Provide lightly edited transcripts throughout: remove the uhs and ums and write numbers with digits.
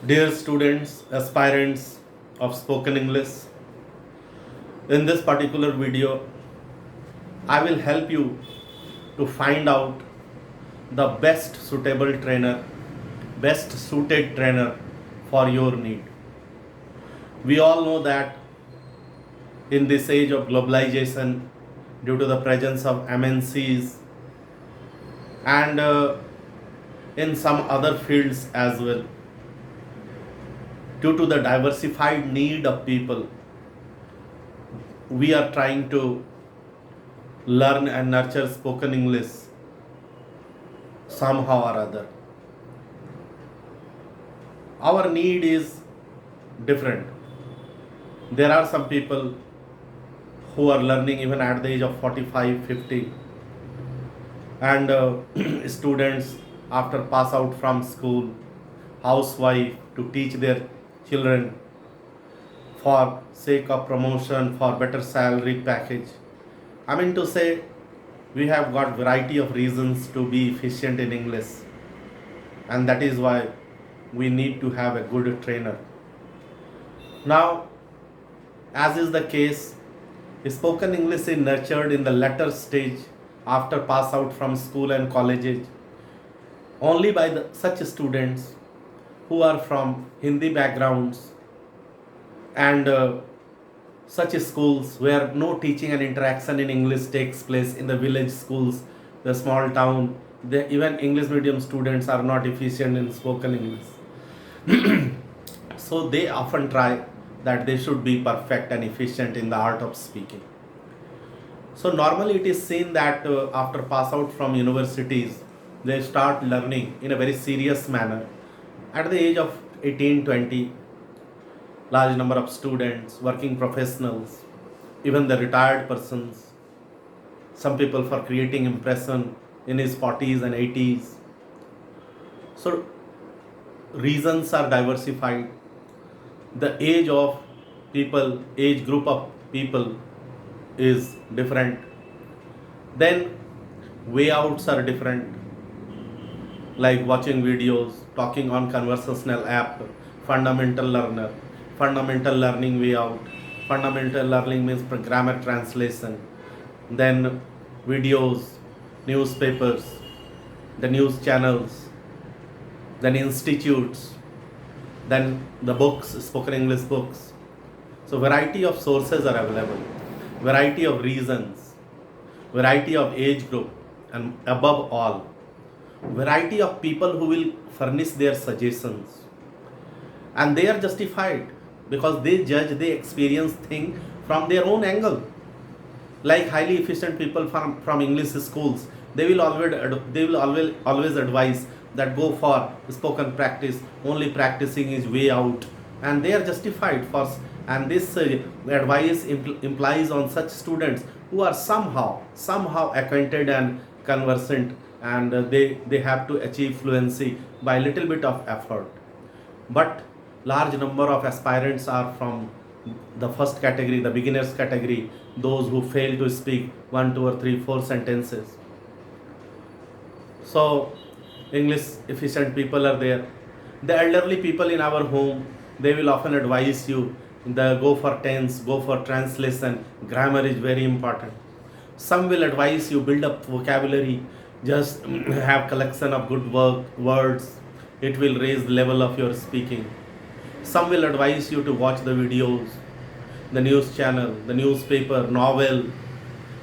Dear students, aspirants of spoken English, in this particular video, I will help you to find out the best suited trainer for your need. We all know that in this age of globalization, due to the presence of MNCs and in some other fields as well, due to the diversified need of people, we are trying to learn and nurture spoken English somehow or other. Our need is different. There are some people who are learning even at the age of 45, 50, and students after pass out from school, housewife to teach their children for sake of promotion, for better salary package. I mean to say, we have got variety of reasons to be efficient in English, and that is why we need to have a good trainer. Now, as is the case, spoken English is nurtured in the latter stage after pass out from school and colleges only by such students who are from Hindi backgrounds and such schools where no teaching and interaction in English takes place in the village schools, the small town. Even English medium students are not efficient in spoken English. So they often try that they should be perfect and efficient in the art of speaking. So normally it is seen that after pass out from universities, they start learning in a very serious manner at the age of 18, 20. Large number of students, working professionals, even the retired persons, some people for creating impression in his 40s and 80s. So reasons are diversified. The age group of people is different. Then way outs are different, like watching videos, talking on conversational app, fundamental learner, fundamental learning way out. Fundamental learning means grammar translation. Then videos, newspapers, the news channels, then institutes, then the books, spoken English books. So variety of sources are available, variety of reasons, variety of age group, and above all, variety of people who will furnish their suggestions. And they are justified because they judge, they experience thing from their own angle. Like highly efficient people from English schools, they will always advise that go for spoken practice, only practicing is way out, and they are justified for. And this advice implies on such students who are somehow acquainted and conversant, and they have to achieve fluency by little bit of effort. But large number of aspirants are from the first category, the beginners category, those who fail to speak one, two, or three, four sentences. So English efficient people are there. The elderly people in our home, they will often advise you the go for tense, go for translation, grammar is very important. Some will advise you build up vocabulary, just have collection of good words, it will raise the level of your speaking. Some will advise you to watch the videos, the news channel, the newspaper, novel,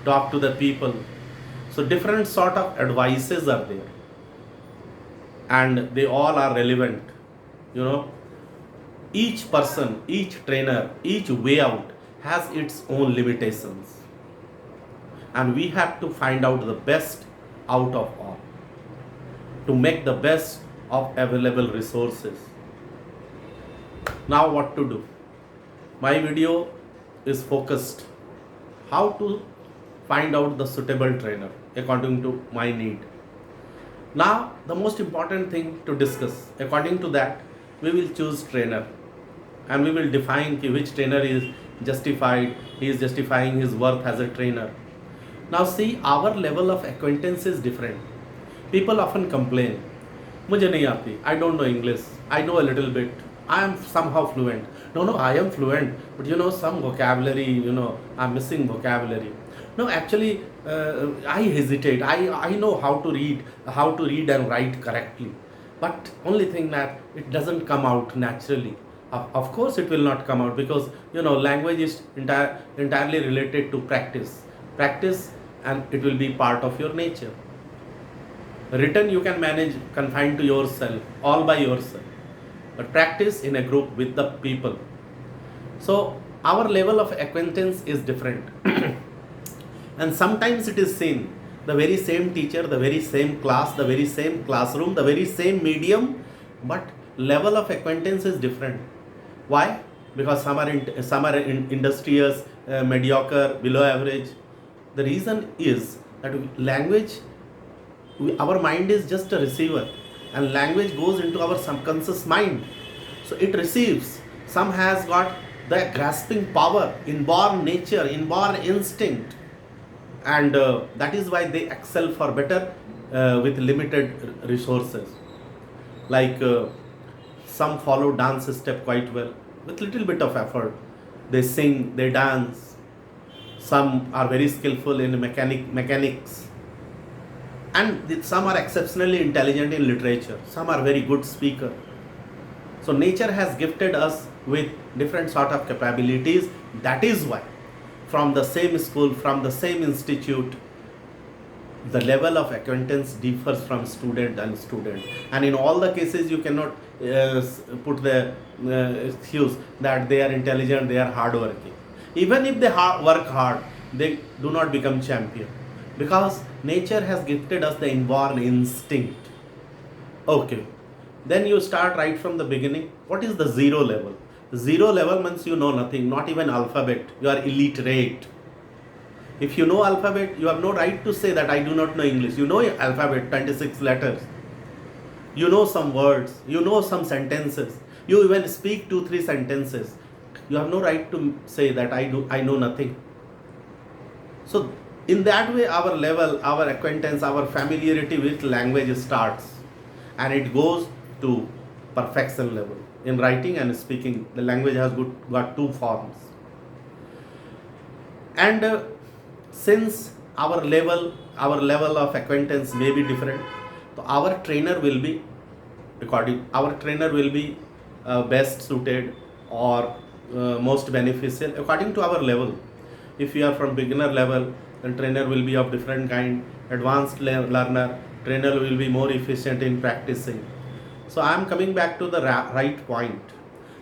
talk to the people. So different sort of advices are there, and they all are relevant. You know, each person, each trainer, each way out has its own limitations, and we have to find out the best out of all to make the best of available resources. Now what to do? My video is focused how to find out the suitable trainer according to my need. Now the most important thing to discuss, according to that we will choose trainer, and we will define which trainer is justified, he is justifying his worth as a trainer. Now see, our level of acquaintance is different. People often complain मुझे नहीं आती, I don't know English, I know a little bit, I am somehow fluent. No, no, I am fluent, but some vocabulary, I'm missing vocabulary. No, actually, I hesitate. I know how to read and write correctly, but only thing that it doesn't come out naturally. Of course, it will not come out because language is entirely related to practice, and it will be part of your nature. Written you can manage confined to yourself, all by yourself, but practice in a group with the people. So our level of acquaintance is different. And sometimes it is seen the very same teacher, the very same class, the very same classroom, the very same medium, but level of acquaintance is different. Why? Because some are industrious, mediocre, below average. The reason is that language, our mind is just a receiver, and language goes into our subconscious mind. So it receives. Some has got the grasping power, inborn nature, inborn instinct, and that is why they excel for better with limited resources. Like some follow dance step quite well with little bit of effort. They sing, they dance. Some are very skillful in mechanics, and some are exceptionally intelligent in literature. Some are very good speaker. So nature has gifted us with different sort of capabilities. That is why from the same school, from the same institute, the level of acquaintance differs from student and student. And in all the cases, you cannot put the excuse that they are intelligent, they are hardworking. Even if they work hard, they do not become champion, because nature has gifted us the inborn instinct. Okay, then you start right from the beginning. What is the zero level? Zero level means you know nothing, not even alphabet. You are illiterate. If you know alphabet, you have no right to say that I do not know English. You know alphabet, 26 letters. You know some words. You know some sentences. You even speak 2-3 sentences. You have no right to say that I know nothing. So in that way, our level, our acquaintance, our familiarity with language starts, and it goes to perfection level. In writing and speaking, the language has got two forms. And since our level of acquaintance may be different, so our trainer will be best suited or most beneficial according to our level. If you are from beginner level, then trainer will be of different kind. Advanced learner, trainer will be more efficient in practicing. So I am coming back to the right point.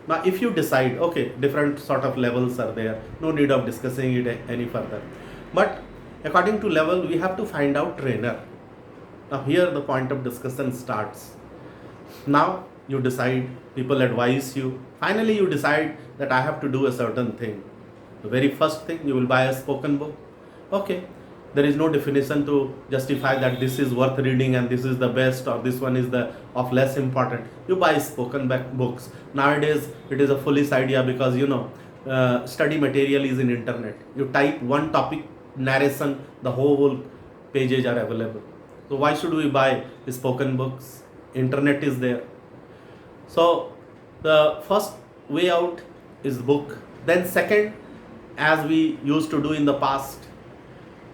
Now if you decide, okay, different sort of levels are there, no need of discussing it any further, but according to level we have to find out trainer. Now here the point of discussion starts. Now you decide, people advise you, finally you decide that I have to do a certain thing. The very first thing, you will buy a spoken book. Okay, there is no definition to justify that this is worth reading and this is the best or this one is the of less important. You buy spoken books. Nowadays it is a foolish idea, because study material is in internet. You type one topic narration, the whole pages are available. So why should we buy spoken books? Internet is there. So the first way out is book. Then second, as we used to do in the past,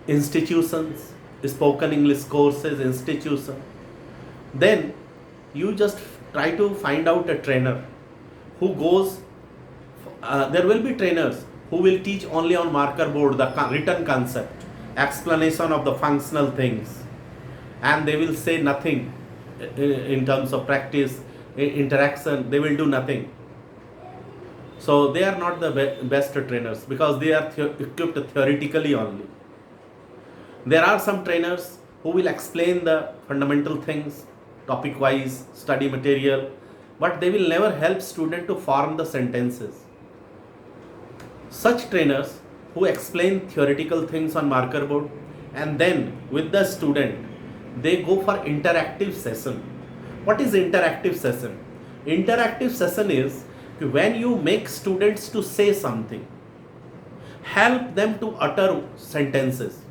institutions, spoken English courses, institution. Then you just try to find out a trainer who goes, there will be trainers who will teach only on marker board the written concept, explanation of the functional things, and they will say nothing in terms of practice, interaction, they will do nothing. So they are not the best trainers, because they are equipped theoretically only. There are some trainers who will explain the fundamental things, topic wise, study material, but they will never help student to form the sentences. Such trainers who explain theoretical things on marker board, and then with the student they go for interactive session. What is interactive session? Interactive session is when you make students to say something, help them to utter sentences.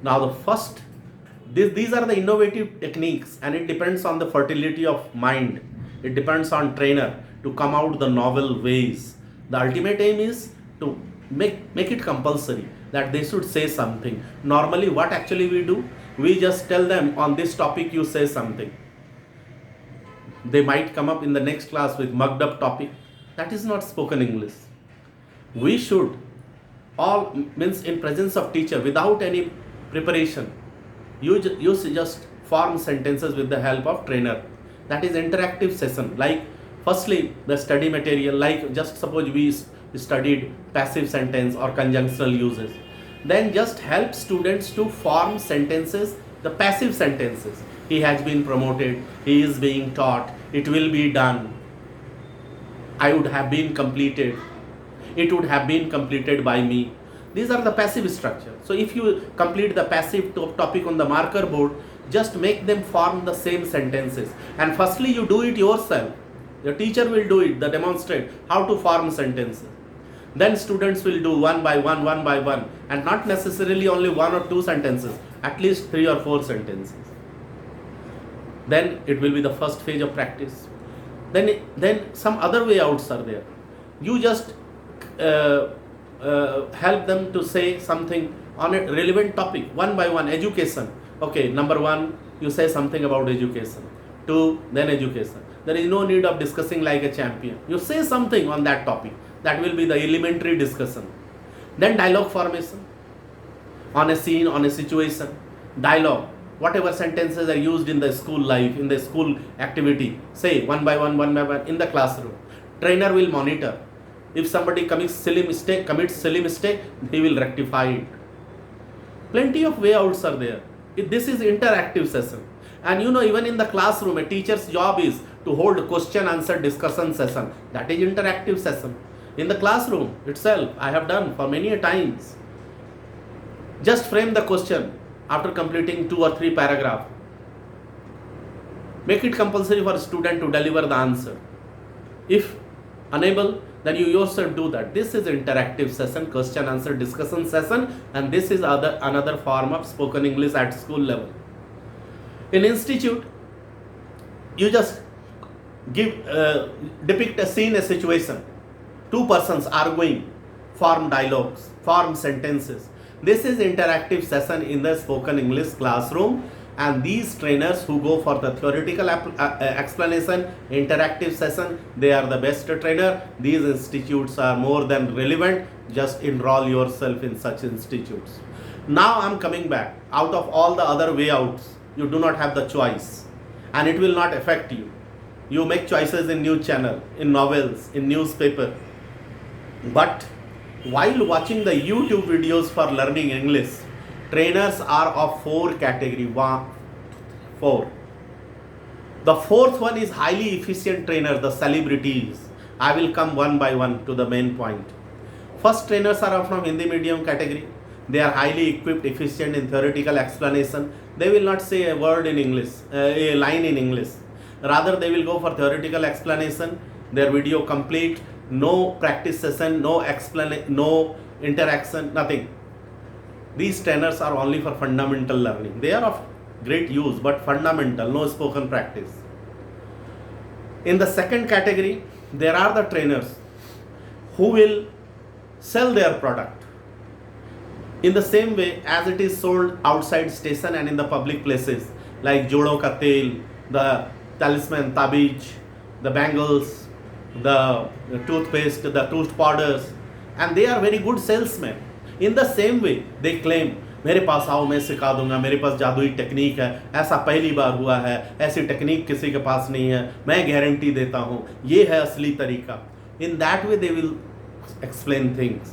Now the first These are the innovative techniques, and it depends on the fertility of mind. It depends on trainer to come out the novel ways. The ultimate aim is to make it compulsory that they should say something. Normally, what actually we do, we just tell them on this topic you say something. They might come up in the next class with mugged up topic. That is not spoken English. We should all means in presence of teacher without any preparation. You just form sentences with the help of trainer. That is interactive session. Like firstly the study material, like just suppose we studied passive sentence or conjunctional uses. Then just help students to form sentences, the passive sentences. He has been promoted, he is being taught, it will be done, I would have been completed, it would have been completed by me. These are the passive structure. So if you complete the passive topic on the marker board, just make them form the same sentences. And firstly you do it yourself. Your teacher will do it, the demonstrate how to form sentences. Then students will do one by one, and not necessarily only one or two sentences, at least 3 or 4 sentences. Then it will be the first phase of practice. Then some other way outs are there. You just help them to say something on a relevant topic, one by one. Education. Okay, number 1, you say something about education. 2, then education. There is no need of discussing like a champion. You say something on that topic. That will be the elementary discussion. Then dialogue formation. On a scene, on a situation. Dialogue. Whatever sentences are used in the school life, in the school activity, say one by one in the classroom. Trainer will monitor. If somebody commits silly mistake, he will rectify it. Plenty of way outs are there. This is interactive session. And even in the classroom, a teacher's job is to hold question answer discussion session. That is interactive session. In the classroom itself, I have done for many times. Just frame the question after completing 2 or 3 paragraphs. Make it compulsory for a student to deliver the answer. If unable, then you yourself do that. This is interactive session, question answer discussion session, and this is another form of spoken English at school level. In institute, you just depict a scene, a situation. 2 persons arguing, form dialogues, form sentences. This is interactive session in the spoken English classroom, and these trainers who go for the theoretical explanation, interactive session, they are the best trainer. These institutes are more than relevant. Just enroll yourself in such institutes. Now I am coming back. Out of all the other way outs, you do not have the choice, and it will not affect you. You make choices in news channel, in novels, in newspaper. But while watching the YouTube videos for learning English, trainers are of 4 category. 4. The 4th one is highly efficient trainers, the celebrities. I will come one by one to the main point. First, trainers are from Hindi medium category. They are highly equipped, efficient in theoretical explanation. They will not say a word in English, a line in English. Rather, they will go for theoretical explanation. Their video complete. No practice session, no interaction, nothing. These trainers are only for fundamental learning. They are of great use, but fundamental, no spoken practice. In the second category, there are the trainers who will sell their product in the same way as it is sold outside station and in the public places, like Jodo ka tel, the talisman, tabij, the bangles, the toothpaste, the tooth powders, and they are very good salesmen. In the same way, they claim, मेरे पास आओ, मैं सिखा दूंगा, मेरे पास जादुई technique है, ऐसा पहली बार हुआ है, ऐसी टेक्निक किसी के पास नहीं है, मैं गारंटी देता हूँ, ये है असली तरीका. In that way, they will explain things,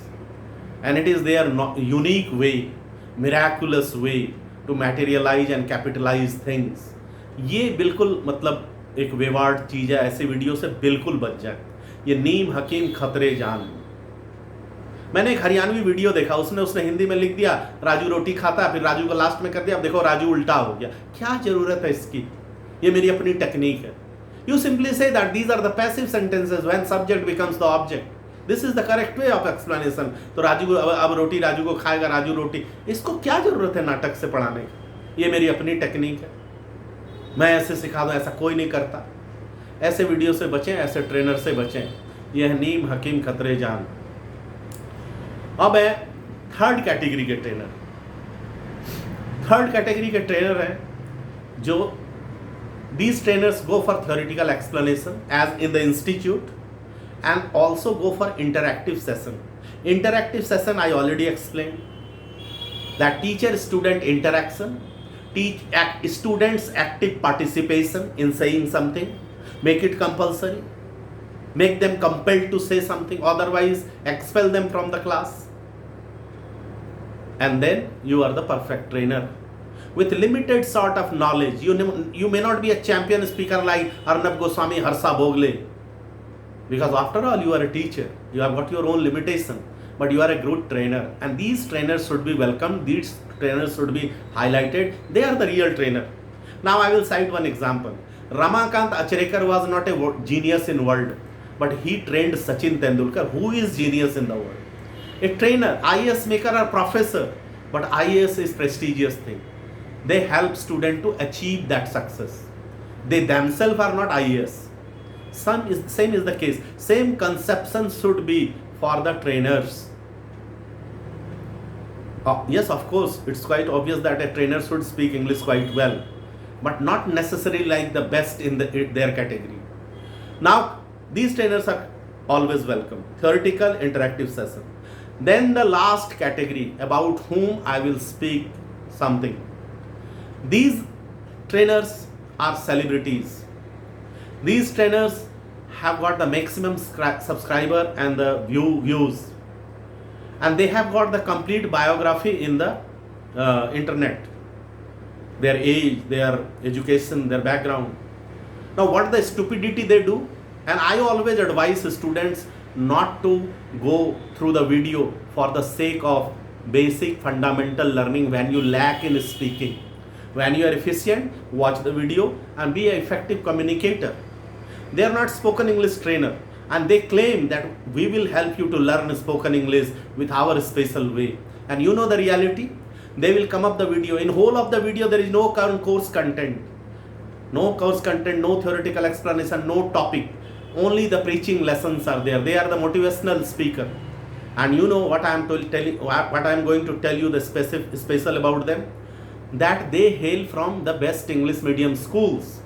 and it is their unique way, miraculous way to materialize and capitalize things. ये बिल्कुल मतलब एक बेवार्ड चीज़ है. ऐसे वीडियो से बिल्कुल बच जाए. ये नीम हकीम खतरे जान. मैंने एक हरियाणवी वीडियो देखा, उसने हिंदी में लिख दिया राजू रोटी खाता है, फिर राजू को लास्ट में कर दिया, अब देखो राजू उल्टा हो गया. क्या जरूरत है इसकी? ये मेरी अपनी टेक्निक है. You simply say that these are the passive sentences when subject becomes the object. This is the correct way of explanation. तो राजू अब रोटी राजू को खाएगा, राजू रोटी. इसको क्या जरूरत है नाटक से पढ़ाने की? ये मेरी अपनी टेक्निक है, मैं ऐसे सिखा दूँ, ऐसा कोई नहीं करता। ऐसे वीडियो से बचें, ऐसे ट्रेनर से बचें। यह नीम हकीम खतरे जान। अब है थर्ड कैटेगरी के ट्रेनर। थर्ड कैटेगरी के ट्रेनर हैं जो these trainers go for theoretical explanation as in the institute and also go for interactive session. Interactive session I already explained, that teacher student interaction, students active participation in saying something, make it compulsory, make them compelled to say something, otherwise expel them from the class, and then you are the perfect trainer. With limited sort of knowledge, you may not be a champion speaker like Arnab Goswami, Harsha Bhogle, because after all you are a teacher, you have got your own limitation, but you are a good trainer, and these trainers should be welcomed, these trainers should be highlighted. They are the real trainer. Now I will cite one example. Ramakant Achrekar was not a genius in world, but he trained Sachin Tendulkar, who is genius in the world. A trainer, IAS maker or professor, but IAS is prestigious thing. They help student to achieve that success. They themselves are not IAS. Same is the case. Same conception should be for the trainers. Yes, of course, it's quite obvious that a trainer should speak English quite well, but not necessarily like the best in their category. Now, these trainers are always welcome. Theoretical, interactive session. Then the last category about whom I will speak something. These trainers are celebrities. These trainers have got the maximum subscriber and the views, and they have got the complete biography in the internet, their age, their education, their background. Now what the stupidity they do, and I always advise students not to go through the video for the sake of basic fundamental learning when you lack in speaking. When you are efficient, watch the video and be an effective communicator. They are not spoken English trainer, and they claim that we will help you to learn spoken English with our special way. And you know the reality? They will come up the video. In whole of the video, there is no course content. No course content, no theoretical explanation, no topic. Only the preaching lessons are there. They are the motivational speaker. And you know what I am going to tell you the special about them? That they hail from the best English medium schools,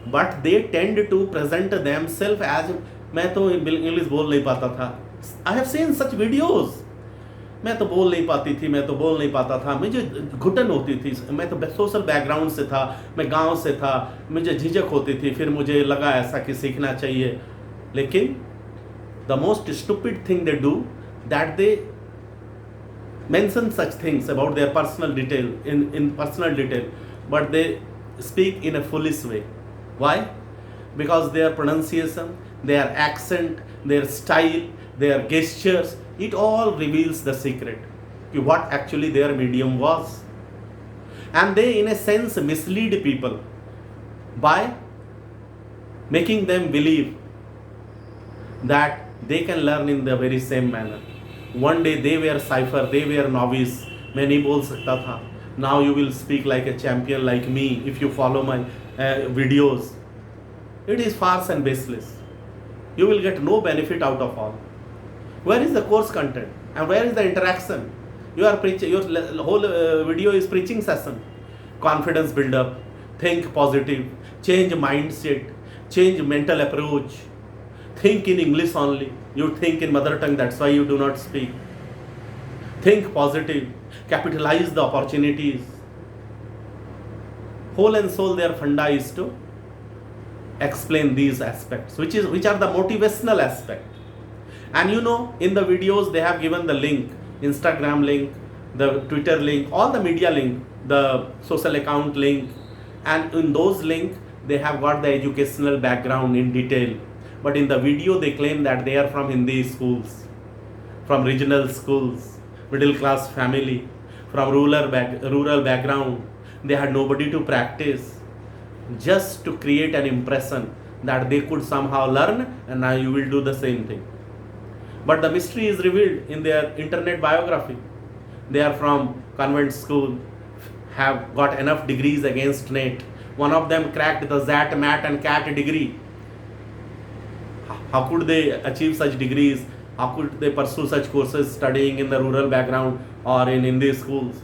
but they tend to present themselves as मैं तो English बोल नहीं पाता था. I have seen such videos. मैं तो बोल नहीं पाती थी, मैं तो बोल नहीं पाता था, मुझे घुटन होती थी, मैं तो सोशल बैकग्राउंड से था, मैं गांव से था, मुझे झिझक होती थी, फिर मुझे लगा ऐसा कि सीखना चाहिए. लेकिन the most stupid thing they do, that they mention such things about their personal detail in personal detail, but they speak in a foolish way. Why? Because their pronunciation, their accent, their style, their gestures, it all reveals the secret to what actually their medium was. And they in a sense mislead people by making them believe that they can learn in the very same manner. One day they were cipher, they were novice, मैं नहीं बोल सकता था. Now you will speak like a champion like me if you follow my videos. It is farce and baseless. You will get no benefit out of all. Where is the course content and where is the interaction? You are preaching, your whole video is preaching session. Confidence build up, think positive, change mindset, change mental approach. Think in English only. You think in mother tongue, that's why you do not speak. Think positive, capitalize the opportunities. Whole and soul, their funda is to explain these aspects, which are the motivational aspect. And you know, in the videos they have given the link, Instagram link, the Twitter link, all the media link, the social account link, and in those links they have got the educational background in detail. But in the video they claim that they are from Hindi schools, from regional schools, middle class family, from rural background. They had nobody to practice, just to create an impression that they could somehow learn, and now you will do the same thing. But the mystery is revealed in their internet biography. They are from convent school, have got enough degrees against NET. One of them cracked the ZAT, MAT and CAT degree. How could they achieve such degrees? How could they pursue such courses studying in the rural background or in Hindi schools?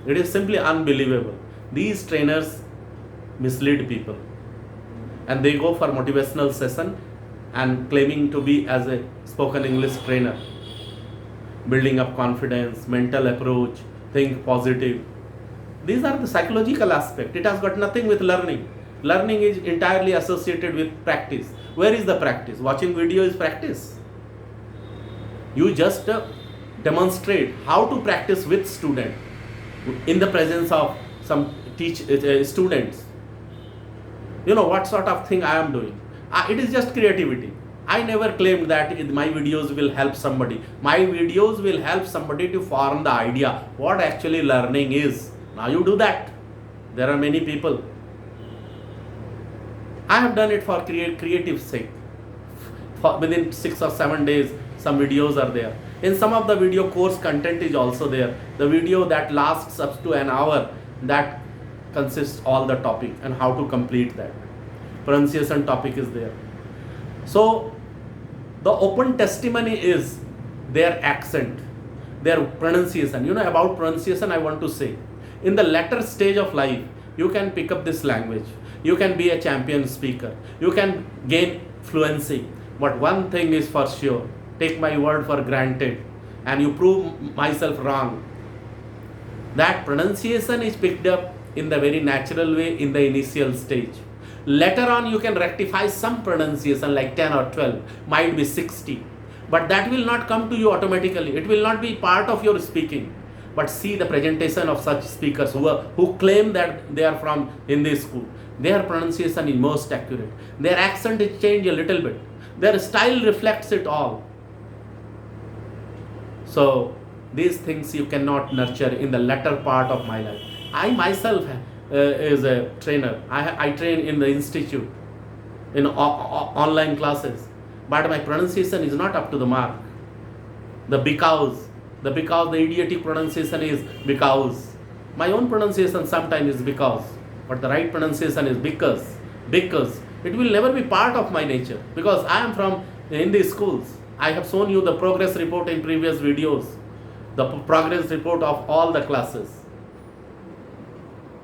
It is simply unbelievable. These trainers mislead people, and they go for motivational session and claiming to be as a spoken English trainer, building up confidence, mental approach, think positive. These are the psychological aspect. It has got nothing with learning. Learning is entirely associated with practice. Where is the practice? Watching video is practice. You just demonstrate how to practice with student in the presence of some students. You know what sort of thing I am doing. It is just creativity. I never claimed that my videos will help somebody. My videos will help somebody to form the idea what actually learning is. Now you do that. There are many people. I have done it for creative sake. Within 6 or 7 days, some videos are there. In some of the video, course content is also there. The video that lasts up to an hour, that consists all the topic and how to complete that. Pronunciation topic is there. So the open testimony is their accent, their pronunciation. You know, about pronunciation I want to say, in the latter stage of life, you can pick up this language. You can be a champion speaker. You can gain fluency. But one thing is for sure, take my word for granted, and you prove myself wrong, that pronunciation is picked up in the very natural way in the initial stage. Later on you can rectify some pronunciation like 10 or 12, might be 60, but that will not come to you automatically. It will not be part of your speaking. But see the presentation of such speakers who claim that they are from Hindi school. Their pronunciation is most accurate. Their accent is changed a little bit. Their style reflects it all. So these things you cannot nurture in the latter part of my life. I myself is a trainer. I train in the institute, in online classes, but my pronunciation is not up to the mark. The idiotic pronunciation is because. My own pronunciation sometimes is because, but the right pronunciation is because. It will never be part of my nature, because I am from Hindi schools. I have shown you the progress report in previous videos, the progress report of all the classes.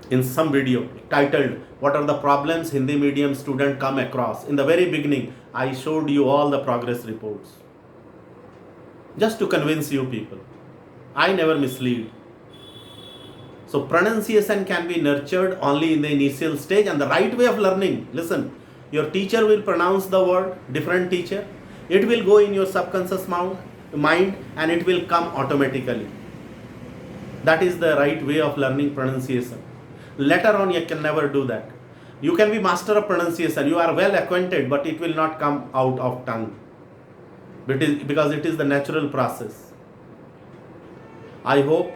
In some video titled, what are the problems Hindi medium student come across? In the very beginning, I showed you all the progress reports. Just to convince you people. I never mislead. So pronunciation can be nurtured only in the initial stage, and the right way of learning. Listen, your teacher will pronounce the word, different teacher. It will go in your subconscious mind and it will come automatically. That is the right way of learning pronunciation. Later on you can never do that. You can be master of pronunciation. You are well acquainted, but it will not come out of tongue. Because it is the natural process. I hope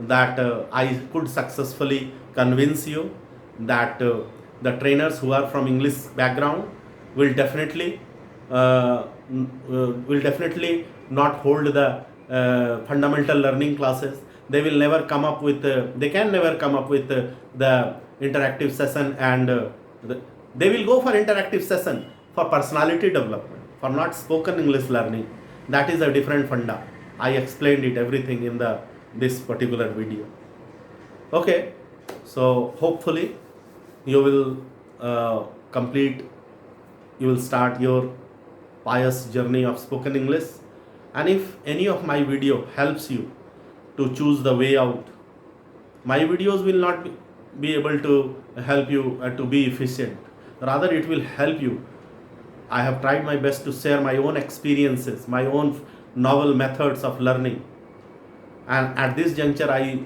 that I could successfully convince you that the trainers who are from English background will definitely not hold the fundamental learning classes. They will never come up with they can never come up with the interactive session, and they will go for interactive session for personality development, for not spoken English learning. That is a different funda. I explained it everything in this particular video. Okay, so hopefully you will you will start your pious journey of spoken English. And if any of my video helps you to choose the way out, my videos will not be able to help you to be efficient. Rather, it will help you. I have tried my best to share my own experiences, my own novel methods of learning. And at this juncture, I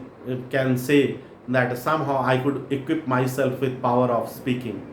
can say that somehow I could equip myself with power of speaking.